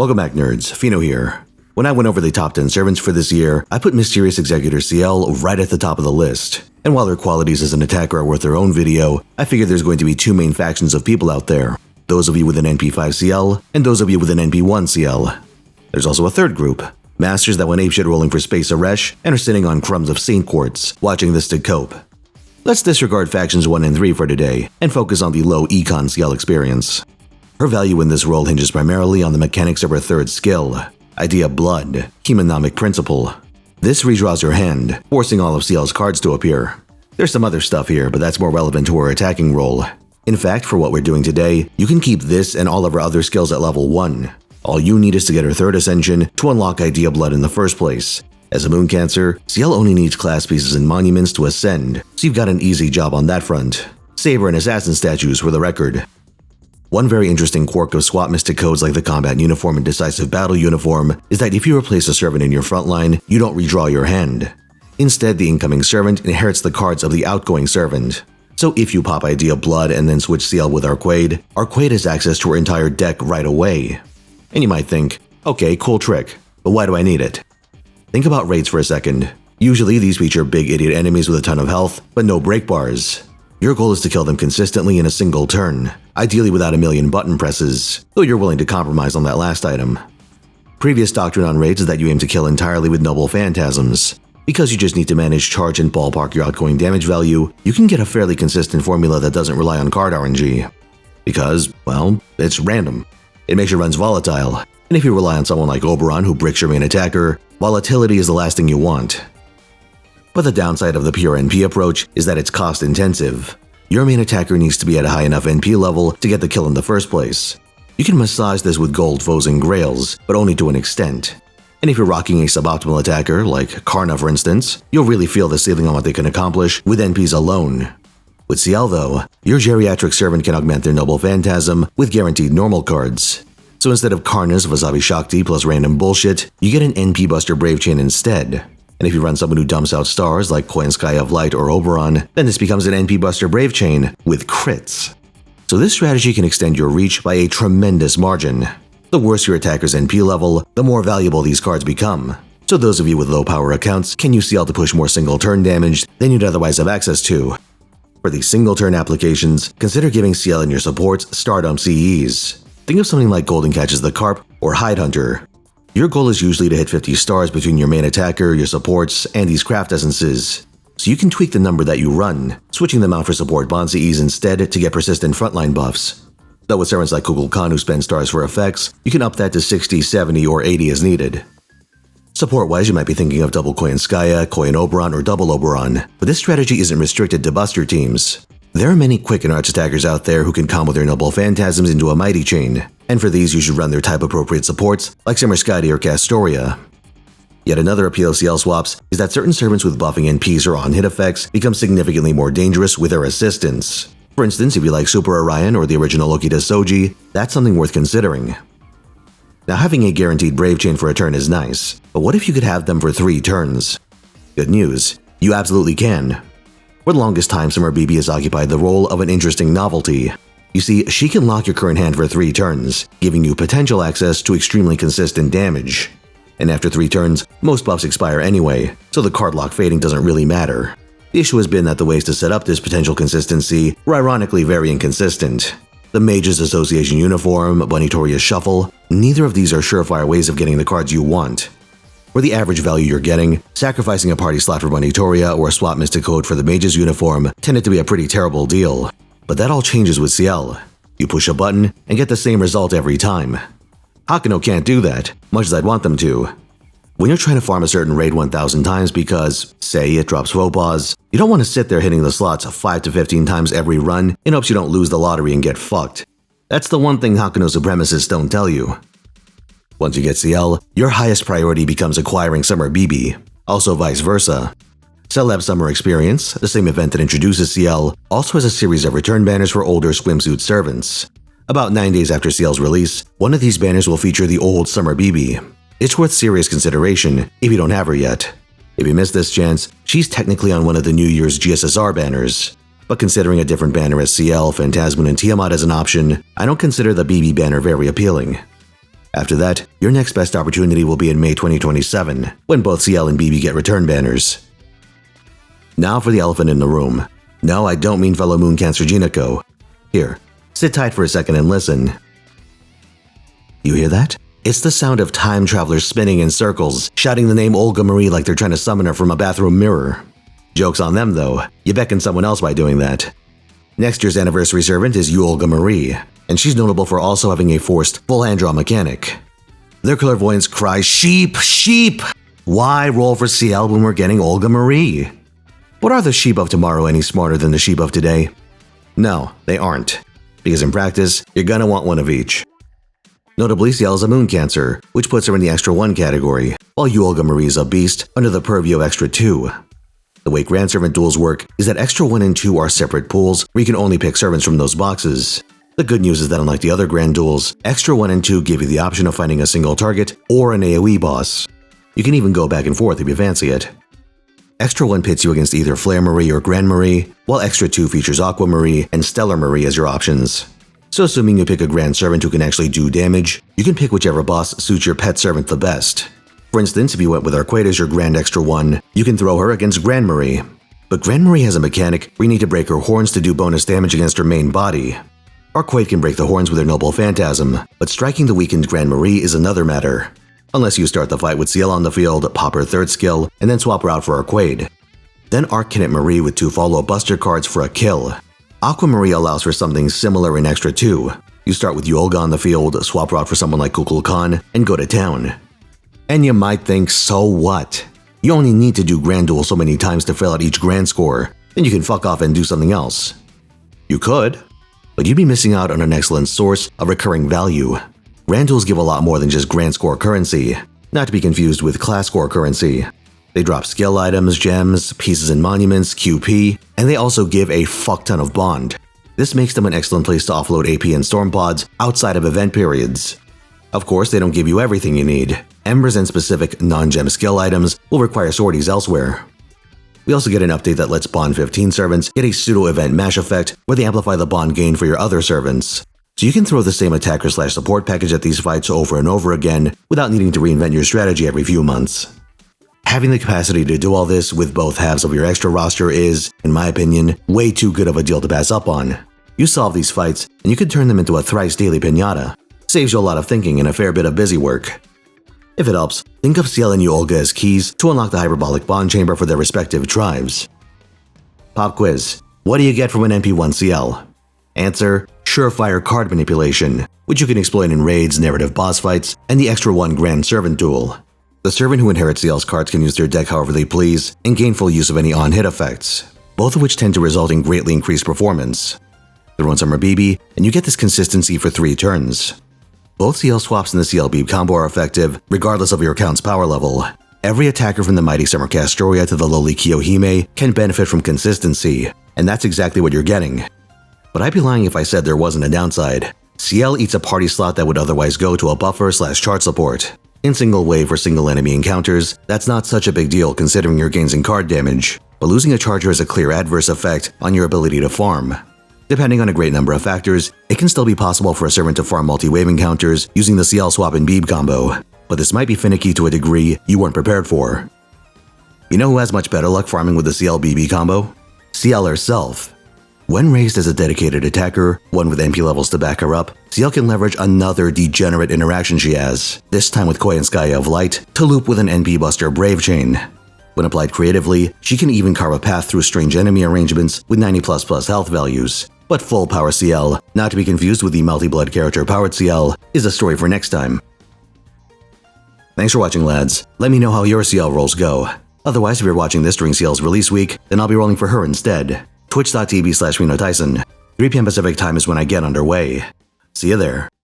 Welcome back, nerds. Fino here. When I went over the top 10 servants for this year, I put Mysterious Executor Ciel right at the top of the list. And while their qualities as an attacker are worth their own video, I figured there's going to be two main factions of people out there. Those of you with an NP5 Ciel, and those of you with an NP1 Ciel. There's also a third group. Masters that went apeshit rolling for Space Aresh and are sitting on crumbs of Saint Quartz, watching this to cope. Let's disregard factions 1 and 3 for today, and focus on the low Econ Ciel experience. Her value in this role hinges primarily on the mechanics of her third skill, Idea Blood, Chemonomic Principle. This redraws your hand, forcing all of Ciel's cards to appear. There's some other stuff here, but that's more relevant to her attacking role. In fact, for what we're doing today, you can keep this and all of her other skills at level 1. All you need is to get her third ascension to unlock Idea Blood in the first place. As a Moon Cancer, Ciel only needs class pieces and monuments to ascend, so you've got an easy job on that front. Saber and Assassin statues for the record. One very interesting quirk of swap mystic codes like the Combat Uniform and Decisive Battle Uniform is that if you replace a servant in your frontline, you don't redraw your hand. Instead, the incoming servant inherits the cards of the outgoing servant. So if you pop Idea Blood and then switch Ciel with Arquade has access to her entire deck right away. And you might think, okay, cool trick, but why do I need it? Think about raids for a second. Usually these feature big idiot enemies with a ton of health, but no break bars. Your goal is to kill them consistently in a single turn, ideally without a million button presses, though you're willing to compromise on that last item. Previous doctrine on raids is that you aim to kill entirely with noble phantasms. Because you just need to manage charge and ballpark your outgoing damage value, you can get a fairly consistent formula that doesn't rely on card RNG. Because, well, it's random. It makes your runs volatile, and if you rely on someone like Oberon who bricks your main attacker, volatility is the last thing you want. But the downside of the pure NP approach is that it's cost intensive. Your main attacker needs to be at a high enough NP level to get the kill in the first place. You can massage this with gold foes and grails, but only to an extent. And if you're rocking a suboptimal attacker, like Karna for instance, you'll really feel the ceiling on what they can accomplish with NPs alone. With Ciel though, your geriatric servant can augment their noble phantasm with guaranteed normal cards. So instead of Karna's Vasavi Shakti plus random bullshit, you get an NP Buster Brave Chain instead. And if you run someone who dumps out stars like Koyanskaya of Light or Oberon, then this becomes an NP Buster Brave Chain with crits. So this strategy can extend your reach by a tremendous margin. The worse your attacker's NP level, the more valuable these cards become. So those of you with low power accounts can use Ciel to push more single turn damage than you'd otherwise have access to. For these single turn applications, consider giving Ciel and your supports Stardom CEs. Think of something like Golden Catches the Carp or Hide Hunter. Your goal is usually to hit 50 stars between your main attacker, your supports, and these craft essences. So you can tweak the number that you run, switching them out for support bond CEs instead to get persistent frontline buffs. Though with servants like Kukulkan who spend stars for effects, you can up that to 60, 70, or 80 as needed. Support-wise, you might be thinking of double Koyanskaya, Koyan Oberon, or double Oberon, but this strategy isn't restricted to buster teams. There are many quick and arch attackers out there who can combo their noble phantasms into a mighty chain, and for these you should run their type-appropriate supports like Simmerskadi or Castoria. Yet another appeal of Ciel swaps is that certain servants with buffing NPs or on-hit effects become significantly more dangerous with their assistance. For instance, if you like Super Orion or the original Okita Soji, that's something worth considering. Now having a guaranteed Brave Chain for a turn is nice, but what if you could have them for 3 turns? Good news, you absolutely can. For the longest time, Summer BB has occupied the role of an interesting novelty. You see, she can lock your current hand for 3 turns, giving you potential access to extremely consistent damage. And after 3 turns, most buffs expire anyway, so the card lock fading doesn't really matter. The issue has been that the ways to set up this potential consistency were ironically very inconsistent. The Mages Association Uniform, Bunnytoria's Shuffle, neither of these are surefire ways of getting the cards you want. For the average value you're getting, sacrificing a party slot for Bunnytoria or a swap mystic code for the Mage's Uniform tended to be a pretty terrible deal. But that all changes with Ciel. You push a button and get the same result every time. Hakuno can't do that, much as I'd want them to. When you're trying to farm a certain raid 1000 times because, say, it drops Phobos, you don't want to sit there hitting the slots 5 to 15 times every run in hopes you don't lose the lottery and get fucked. That's the one thing Hakuno supremacists don't tell you. Once you get Ciel, your highest priority becomes acquiring Summer BB, also vice versa. Celeb Summer Experience, the same event that introduces Ciel, also has a series of return banners for older swimsuit servants. About 9 days after Ciel's release, one of these banners will feature the old Summer BB. It's worth serious consideration if you don't have her yet. If you miss this chance, she's technically on one of the New Year's GSSR banners. But considering a different banner as Ciel, Phantasmoon, and Tiamat as an option, I don't consider the BB banner very appealing. After that, your next best opportunity will be in May 2027, when both Ciel and BB get return banners. Now for the elephant in the room. No, I don't mean fellow Moon Cancer Jinako. Here, sit tight for a second and listen. You hear that? It's the sound of time travelers spinning in circles, shouting the name Olga Marie like they're trying to summon her from a bathroom mirror. Joke's on them though, you beckon someone else by doing that. Next year's anniversary servant is you Olga Marie, and she's notable for also having a forced full hand draw mechanic. Their clairvoyants cry, "Sheep! Sheep!" Why roll for Ciel when we're getting Olga Marie? But are the sheep of tomorrow any smarter than the sheep of today? No, they aren't. Because in practice, you're gonna want one of each. Notably, Ciel is a Moon Cancer, which puts her in the Extra 1 category, while you Olga Marie is a Beast under the purview of Extra 2. The way Grand Servant duels work is that Extra 1 and 2 are separate pools where you can only pick servants from those boxes. The good news is that unlike the other Grand duels, Extra 1 and 2 give you the option of finding a single target or an AoE boss. You can even go back and forth if you fancy it. Extra 1 pits you against either Flare Marie or Grand Marie, while Extra 2 features Aqua Marie and Stellar Marie as your options. So assuming you pick a Grand Servant who can actually do damage, you can pick whichever boss suits your pet servant the best. For instance, if you went with Arquette as your Grand Extra 1, you can throw her against Grand Marie. But Grand Marie has a mechanic where you need to break her horns to do bonus damage against her main body. Arquette can break the horns with her Noble Phantasm, but striking the weakened Grand Marie is another matter. Unless you start the fight with Ciel on the field, pop her third skill, and then swap her out for Arquette. Then Arcanite Marie with 2 follow Buster cards for a kill. Aqua Marie allows for something similar in Extra 2. You start with Yolga on the field, swap her out for someone like Kukulkan, and go to town. And you might think, so what? You only need to do Grand Duel so many times to fill out each Grand score, then you can fuck off and do something else. You could, but you'd be missing out on an excellent source of recurring value. Grand Duels give a lot more than just Grand Score currency, not to be confused with Class Score currency. They drop skill items, gems, pieces and monuments, QP, and they also give a fuck ton of bond. This makes them an excellent place to offload AP and storm pods outside of event periods. Of course, they don't give you everything you need. Embers and specific non-gem skill items will require sorties elsewhere. We also get an update that lets Bond 15 servants get a pseudo-event mash effect where they amplify the bond gain for your other servants. So you can throw the same attacker/support package at these fights over and over again without needing to reinvent your strategy every few months. Having the capacity to do all this with both halves of your extra roster is, in my opinion, way too good of a deal to pass up on. You solve these fights, and you can turn them into a thrice daily piñata. Saves you a lot of thinking and a fair bit of busy work. If it helps, think of Ciel and Olga as keys to unlock the hyperbolic bond chamber for their respective tribes. Pop quiz. What do you get from an NP1 Ciel? Answer: surefire card manipulation, which you can exploit in raids, narrative boss fights, and the Extra 1 Grand Servant duel. The servant who inherits Ciel's cards can use their deck however they please and gain full use of any on-hit effects, both of which tend to result in greatly increased performance. Throw in some BB, and you get this consistency for 3 turns. Both Ciel swaps and the Ciel Beeb combo are effective, regardless of your account's power level. Every attacker from the mighty Summer Castoria to the lowly Kiyohime can benefit from consistency, and that's exactly what you're getting. But I'd be lying if I said there wasn't a downside. Ciel eats a party slot that would otherwise go to a buffer/chart support. In single wave or single enemy encounters, that's not such a big deal considering your gains in card damage, but losing a charger has a clear adverse effect on your ability to farm. Depending on a great number of factors, it can still be possible for a servant to farm multi-wave encounters using the Ciel swap and Beeb combo, but this might be finicky to a degree you weren't prepared for. You know who has much better luck farming with the Ciel BB combo? Ciel herself. When raised as a dedicated attacker, one with NP levels to back her up, Ciel can leverage another degenerate interaction she has, this time with Koyanskaya of Light, to loop with an NP Buster Brave Chain. When applied creatively, she can even carve a path through strange enemy arrangements with 90++ health values. But full power Ciel, not to be confused with the multi-blood character powered Ciel, is a story for next time. Thanks for watching, lads. Let me know how your Ciel rolls go. Otherwise, if you're watching this during Ciel's release week, then I'll be rolling for her instead. Twitch.tv/Finotaisen. 3 p.m. Pacific time is when I get underway. See you there.